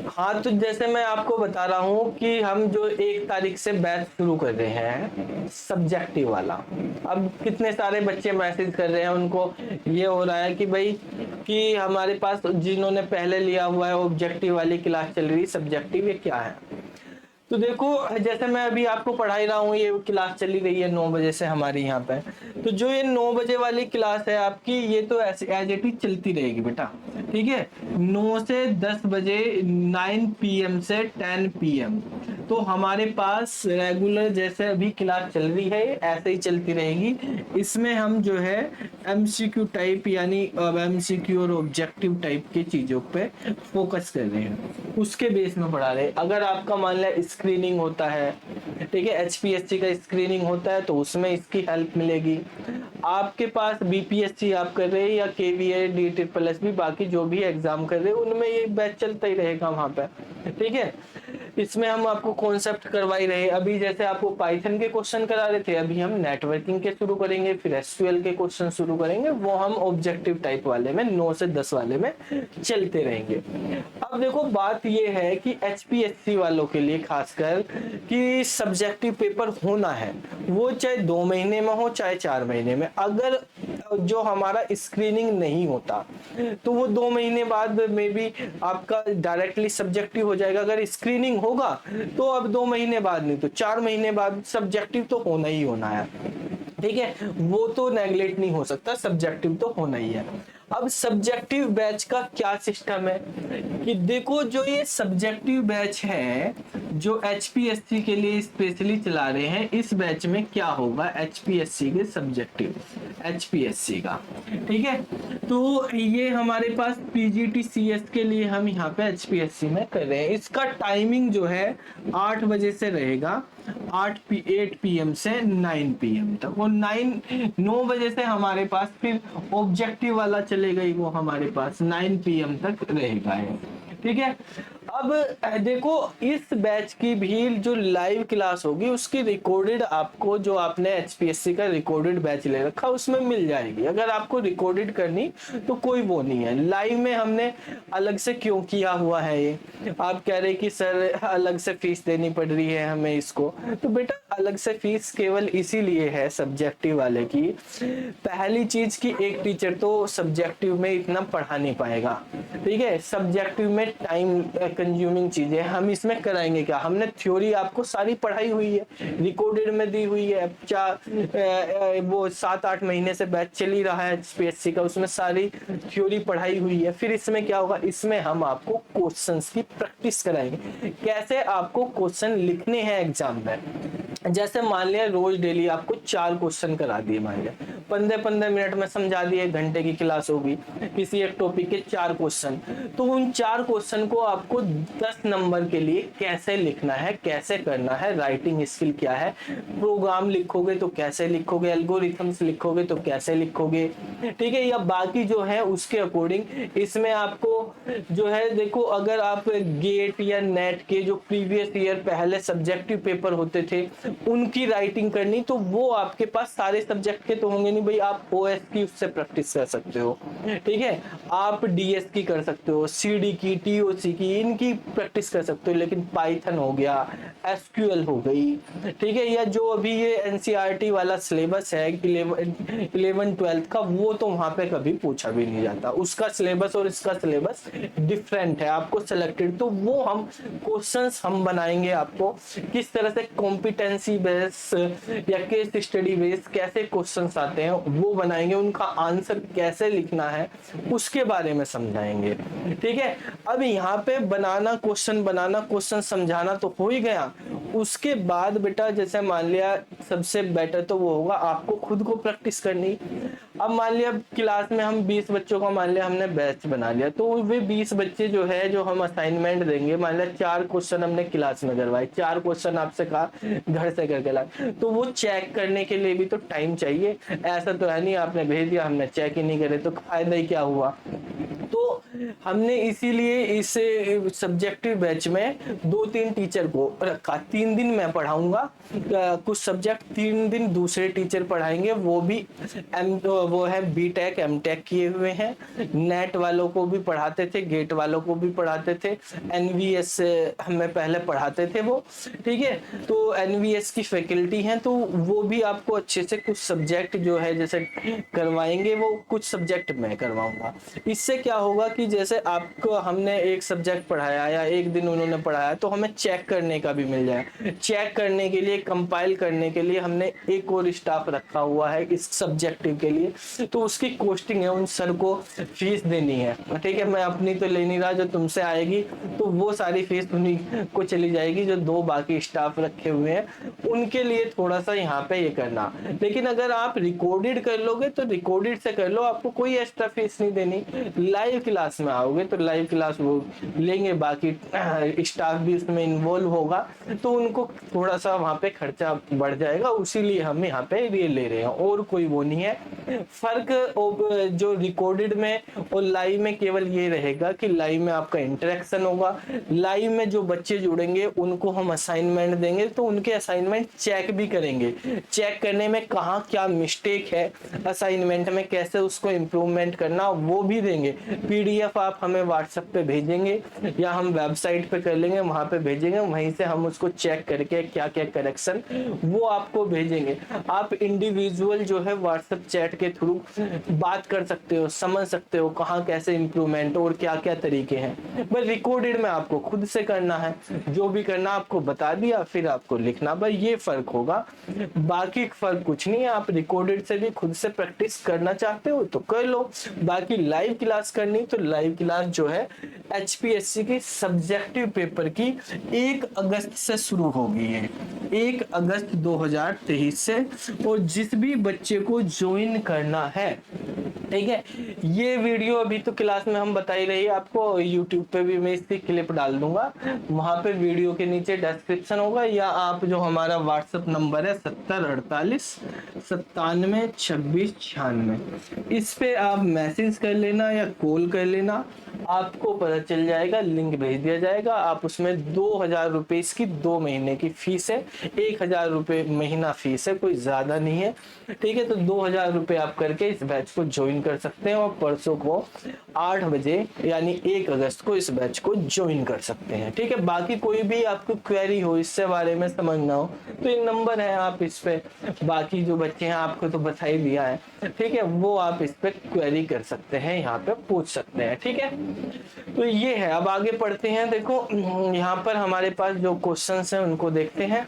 हाँ, तो जैसे मैं आपको बता रहा हूँ कि हम जो 1 तारीख से बैच शुरू कर रहे हैं सब्जेक्टिव वाला। अब कितने सारे बच्चे मैसेज कर रहे हैं, उनको ये हो रहा है कि भाई कि हमारे पास जिन्होंने पहले लिया हुआ है ऑब्जेक्टिव वाली क्लास चल रही है, सब्जेक्टिव ये क्या है? तो देखो, जैसे मैं अभी आपको पढ़ा ही रहा हूँ, ये क्लास चली रही है 9 बजे से हमारी यहाँ पे। तो जो ये 9 बजे वाली क्लास है आपकी, ये तो ऐसे एज इट इज चलती रहेगी बेटा, ठीक है। 9 से 10 बजे, 9 पीएम से 10 पीएम, तो हमारे पास रेगुलर जैसे अभी क्लास चल रही है ऐसे ही चलती रहेगी। इसमें हम जो है एमसीक्यू टाइप यानी एमसीक्यू और ऑब्जेक्टिव टाइप की चीजों पे फोकस कर रहे हैं, उसके बेस में पढ़ा रहे हैं। अगर आपका मान लिया स्क्रीनिंग होता है, ठीक है, एचपीएससी का स्क्रीनिंग होता है तो उसमें इसकी हेल्प मिलेगी। आपके पास बीपीएससी आप कर रहे हैं या केवीए डी ट्रिपल एस भी, बाकी जो भी एग्जाम कर रहे हैं उनमें ये बैच चलता ही रहेगा वहां पे, ठीक है। इसमें हम आपको कॉन्सेप्ट करवा ही रहे, अभी जैसे आपको पाइथन के क्वेश्चन करा रहे थे, अभी हम नेटवर्किंग के शुरू करेंगे, फिर एसक्यूएल के क्वेश्चन शुरू करेंगे, वो हम ऑब्जेक्टिव टाइप वाले में 9 से 10 वाले में चलते रहेंगे। अब देखो बात ये है कि एचपीएससी वालों के लिए खासकर कि सब्जेक्टिव पेपर होना है, वो चाहे 2 महीने में हो चाहे 4 महीने में। अगर जो हमारा स्क्रीनिंग नहीं होता तो वो 2 महीने बाद में भी आपका डायरेक्टली सब्जेक्टिव हो जाएगा। अगर स्क्रीनिंग होगा तो अब 2 महीने बाद नहीं तो 4 महीने बाद सब्जेक्टिव तो होना ही होना है, ठीक है। वो तो नेगलेक्ट नहीं हो सकता, सब्जेक्टिव तो होना ही है। अब सब्जेक्टिव बैच का क्या सिस्टम है कि देखो, जो ये सब्जेक्टिव बैच है जो एचपीएससी के लिए स्पेशली चला रहे हैं, इस बैच में क्या होगा, एचपीएससी के सब्जेक्टिव एचपीएससी का, ठीक है। तो ये हमारे पास पीजीटीसीएस के लिए हम यहाँ पे एचपीएससी में कर रहे हैं। इसका टाइमिंग जो है 8 बजे से रहेगा, 8 पीएम से 9 पीएम तक। वो 9 बजे से हमारे पास फिर ऑब्जेक्टिव वाला चलेगा ही, वो हमारे पास 9 पीएम तक रहेगा है, ठीक है। अब देखो, इस बैच की भी जो लाइव क्लास होगी उसकी रिकॉर्डेड आपको, जो आपने एचपीएससी का रिकॉर्डेड बैच ले रखा उसमें मिल जाएगी। अगर आपको रिकॉर्डेड करनी तो कोई वो नहीं है, लाइव में हमने अलग से क्यों किया हुआ है ये, आप कह रहे कि सर अलग से फीस देनी पड़ रही है हमें इसको, तो बेटा अलग से फीस केवल इसीलिए है सब्जेक्टिव वाले की, पहली चीज की एक टीचर तो सब्जेक्टिव में इतना पढ़ा नहीं पाएगा, ठीक है। सब्जेक्टिव में टाइम कंज्यूमिंग चीजें हम इसमें कराएंगे क्या, हमने थ्योरी आपको सारी पढ़ाई हुई है, रिकॉर्डेड में दी हुई है, वो 7-8 महीने से बैच चल ही रहा है एचपीएससी का, उसमें सारी थ्योरी पढ़ाई हुई है। फिर इसमें क्या होगा, इसमें हम आपको क्वेश्चंस की प्रैक्टिस कराएंगे, कैसे आपको क्वेश्चन लिखने हैं एग्जाम में। जैसे मान लिया रोज डेली आपको 4 क्वेश्चन करा दिए, मान लिया 15-15 मिनट में समझा दिए, घंटे की क्लास होगी, किसी एक टॉपिक के 4 क्वेश्चन, तो उन 4 क्वेश्चन को आपको 10 नंबर के लिए कैसे लिखना है, कैसे करना है, राइटिंग स्किल क्या है, प्रोग्राम लिखोगे तो कैसे लिखोगे, एल्गोरिथम्स लिखोगे तो कैसे लिखोगे, ठीक है, या बाकी जो है उसके अकॉर्डिंग इसमें आपको जो है, देखो अगर आप गेट या नेट के जो प्रीवियस ईयर पहले सब्जेक्टिव पेपर होते थे उनकी राइटिंग करनी, तो वो आपके पास सारे सब्जेक्ट के तो होंगे नहीं भाई, आप ओएस की उससे प्रैक्टिस कर सकते हो, ठीक है, आप डीएस की कर सकते हो, सीडी की, टीओसी की, इनकी प्रैक्टिस कर सकते हो, लेकिन पाइथन हो गया, एसक्यूएल हो गई, ठीक है, या जो अभी ये एनसीईआरटी वाला सिलेबस है 11-12 का, वो तो वहां पे कभी पूछा भी नहीं जाता, उसका सिलेबस और इसका सिलेबस डिफरेंट है, आपको सिलेक्टेड, तो वो हम क्वेश्चंस हम बनाएंगे आपको किस तरह से कॉम्पिटेंसी बेस या केस स्टडी बेस कैसे क्वेश्चंस आते हैं वो बनाएंगे, उनका आंसर कैसे लिखना है उसके बारे में समझाएंगे, ठीक है। अब यहाँ पे क्वेश्चन समझाना तो हो ही गया, उसके बाद बेटा जैसे मान लिया सबसे बेटर तो वो होगा आपको खुद को प्रैक्टिस करनी। अब मान लिया क्लास में हम 20 बच्चों का मान लिया हमने बैच बना लिया, तो वे 20 बच्चे जो है जो हम असाइनमेंट देंगे, मान लिया 4 क्वेश्चन हमने क्लास में करवाए, 4 क्वेश्चन आपसे कहा घर से करके लाए, तो वो चेक करने के लिए भी तो टाइम चाहिए, ऐसा तो है नहीं आपने भेज दिया हमने चेक ही नहीं करे तो फायदा ही क्या हुआ। तो हमने इसीलिए इस सब्जेक्टिव बैच में 2-3 टीचर को रखा। 3 दिन मैं पढ़ाऊंगा कुछ सब्जेक्ट, 3 दिन दूसरे टीचर पढ़ाएंगे, वो भी वो है बीटेक एमटेक किए हुए हैं। नेट वालों को भी पढ़ाते थे, गेट वालों को भी पढ़ाते थे, एनवीएस हमें पहले पढ़ाते थे वो, ठीक है। तो एनवीएस की फैकल्टी हैं, तो वो भी आपको अच्छे से कुछ सब्जेक्ट जो है जैसे करवाएंगे, वो कुछ सब्जेक्ट मैं करवाऊंगा। इससे क्या होगा कि जैसे आपको हमने एक सब्जेक्ट पढ़ाया या एक दिन उन्होंने पढ़ाया, तो हमें चेक करने का भी मिल जाए। चेक करने के लिए, कंपाइल करने के लिए हमने एक और स्टाफ रखा हुआ है इस सब्जेक्टिव के लिए, तो उसकी कॉस्टिंग है, उन सर को फीस देनी है, ठीक है। मैं अपनी तो ले नहीं रहा, जो तुमसे आएगी तो वो सारी फीस उन्हीं को चली जाएगी, जो 2 बाकी स्टाफ रखे हुए हैं उनके लिए थोड़ा सा यहाँ पे ये करना। लेकिन अगर आप रिकॉर्डेड कर लोगे तो रिकॉर्डेड से कर लो, आपको कोई एक्स्ट्रा फीस नहीं देनी। लाइव क्लास में आओगे तो लाइव क्लास वो लेंगे, बाकी स्टाफ भी उसमें इन्वॉल्व होगा, तो उनको थोड़ा सा वहाँ पे खर्चा बढ़ जाएगा, उसीलिए हम यहाँ पे ये ले रहे हैं, और कोई वो नहीं है। फर्क जो रिकॉर्डेड में और लाइव में केवल ये रहेगा कि लाइव में आपका इंटरेक्शन होगा, लाइव में जो बच्चे जुड़ेंगे उनको हम असाइनमेंट देंगे, तो उनके असाइनमेंट चेक भी करेंगे, चेक करने में कहाँ क्या मिस्टेक है, असाइनमेंट में कैसे उसको इम्प्रूवमेंट करना वो भी देंगे। पीडीएफ आप हमें व्हाट्सएप पे भेजेंगे या हम वेबसाइट पे कर लेंगे, वहां पे भेजेंगे, वहीं से हम उसको चेक करके क्या क्या करेक्शन वो आपको भेजेंगे। आप इंडिविजुअल जो है व्हाट्सएप चैट के थ्रू बात कर सकते हो, समझ सकते हो कहाँ कैसे इम्प्रूवमेंट और क्या क्या तरीके हैं। बस रिकॉर्डेड में आपको खुद से करना है, जो भी करना आपको बता दिया, फिर आपको लिखना, बस ये फर्क होगा, बाकी फर्क कुछ नहीं है। आप रिकॉर्डेड से भी खुद से प्रैक्टिस करना चाहते हो तो कर लो, बाकी लाइव क्लास करनी तो लाइव क्लास जो है एचपीएससी की सब्जेक्टिव पेपर की 1 अगस्त से शुरू होगी है, 1 अगस्त 2023 से। और जिस भी बच्चे को ज्वाइन करना है, ठीक है, ये वीडियो अभी तो क्लास में हम बता ही रही है आपको, यूट्यूब पे भी मैं इसकी क्लिप डाल दूंगा, वहां पे वीडियो के नीचे डिस्क्रिप्शन होगा, या आप जो हमारा व्हाट्सएप नंबर है 7048 97 26 96, इस पे आप मैसेज कर लेना या कॉल कर लेना, आपको पता चल जाएगा, लिंक भेज दिया जाएगा। आप उसमें 2000 रुपए इसकी 2 महीने की फीस है, 1000 रुपए महीना फीस है, कोई ज्यादा नहीं है, ठीक है। तो 2000 रुपए आप करके इस बैच को ज्वाइन कर सकते हैं, और परसों को 8 बजे यानी 1 अगस्त को इस बैच को ज्वाइन कर सकते हैं, ठीक है। बाकी कोई भी आपको क्वेरी हो, इससे बारे में समझना हो, तो ये नंबर है, आप इस पे, बाकी जो बच्चे हैं आपको तो बता ही दिया है, ठीक है, वो आप इस पे क्वेरी कर सकते हैं, यहाँ पे पूछ सकते हैं, ठीक है। तो ये है, अब आगे पढ़ते हैं। देखो यहाँ पर हमारे पास जो क्वेश्चंस हैं उनको देखते हैं।